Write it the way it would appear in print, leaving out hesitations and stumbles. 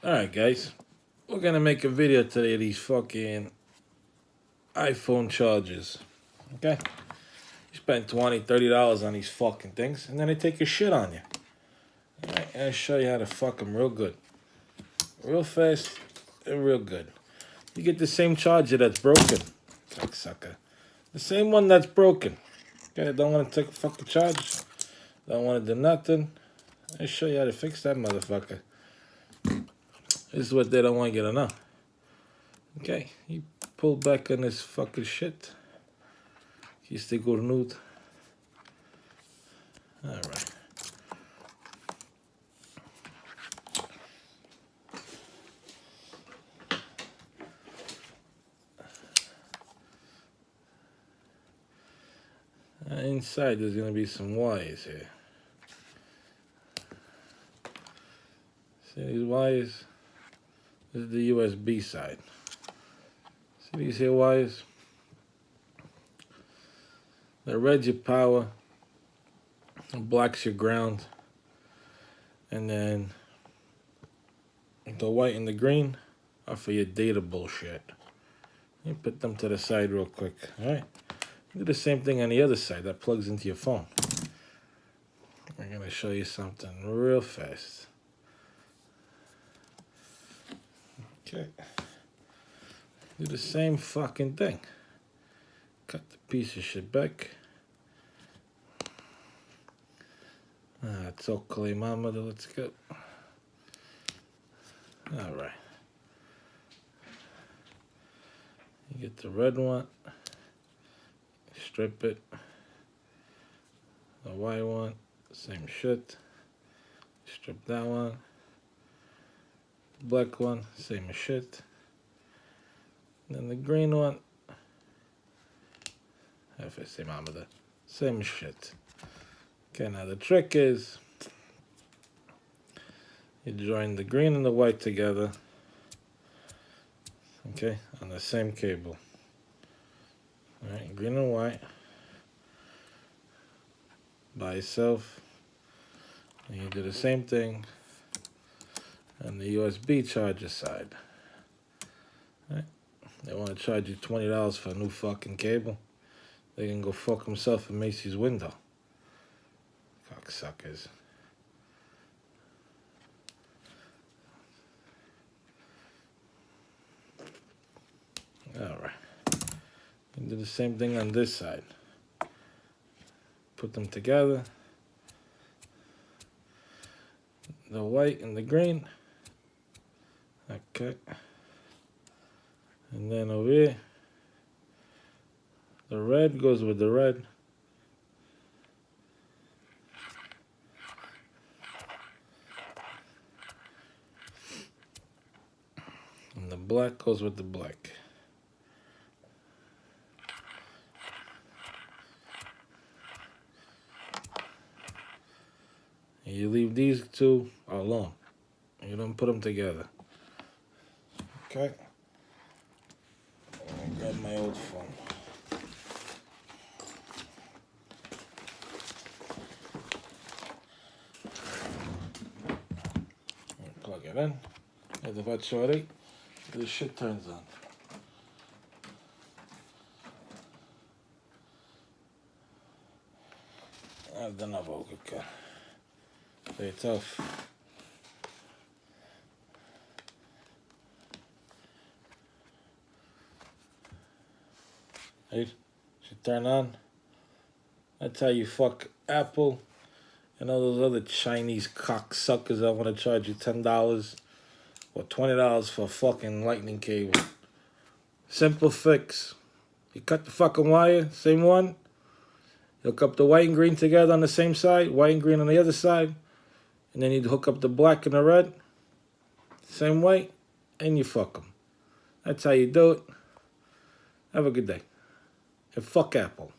Alright guys, we're gonna make a video today of these fucking iPhone chargers. Okay? You spend $20, $30 on these fucking things and then they take your shit on you. Alright, I'll show you how to fuck them real good. Real fast and real good. You get the same charger that's broken. Sucker. The same one that's broken. Okay, don't want to take a fucking charge. Don't want to do nothing. I'll show you how to fix that motherfucker. This is what they don't want you to know. Okay, you pull back on this fucking shit. You stay nude. Alright. Inside there's gonna be some wires here. See these wires? This is the USB side. See these here wires? The red's your power, the black's your ground, and then the white and the green are for your data bullshit. You put them to the side real quick, alright? Do the same thing on the other side that plugs into your phone. I'm gonna show you something real fast. Okay. Do the same fucking thing. Cut the piece of shit back. It's okay, mama. Let's go. Alright. You get the red one. Strip it. The white one. Same shit. Strip that one. Black one, same as shit. Then the green one, if I say mama, the same as shit. Okay, now the trick is you join the green and the white together, okay, on the same cable. Alright, green and white by itself. And you do the same thing on the USB charger side. Right. They want to charge you $20 for a new fucking cable. They can go fuck themselves in Macy's window. Cocksuckers. Alright. You do the same thing on this side. Put them together. The white and the green. Okay. And then over here, the red goes with the red. And the black goes with the black. And you leave these two alone. You don't put them together. Okay. Let me grab my old phone. Plug it in. As if I shorty, this shit turns on. I've done a okay. Very tough. Right? Should turn on. That's how you fuck Apple and all those other Chinese cocksuckers that want to charge you $10 or $20 for a fucking lightning cable. Simple fix. You cut the fucking wire, same one. Hook up the white and green together on the same side, white and green on the other side. And then you hook up the black and the red, same way, and you fuck them. That's how you do it. Have a good day. And fuck Apple.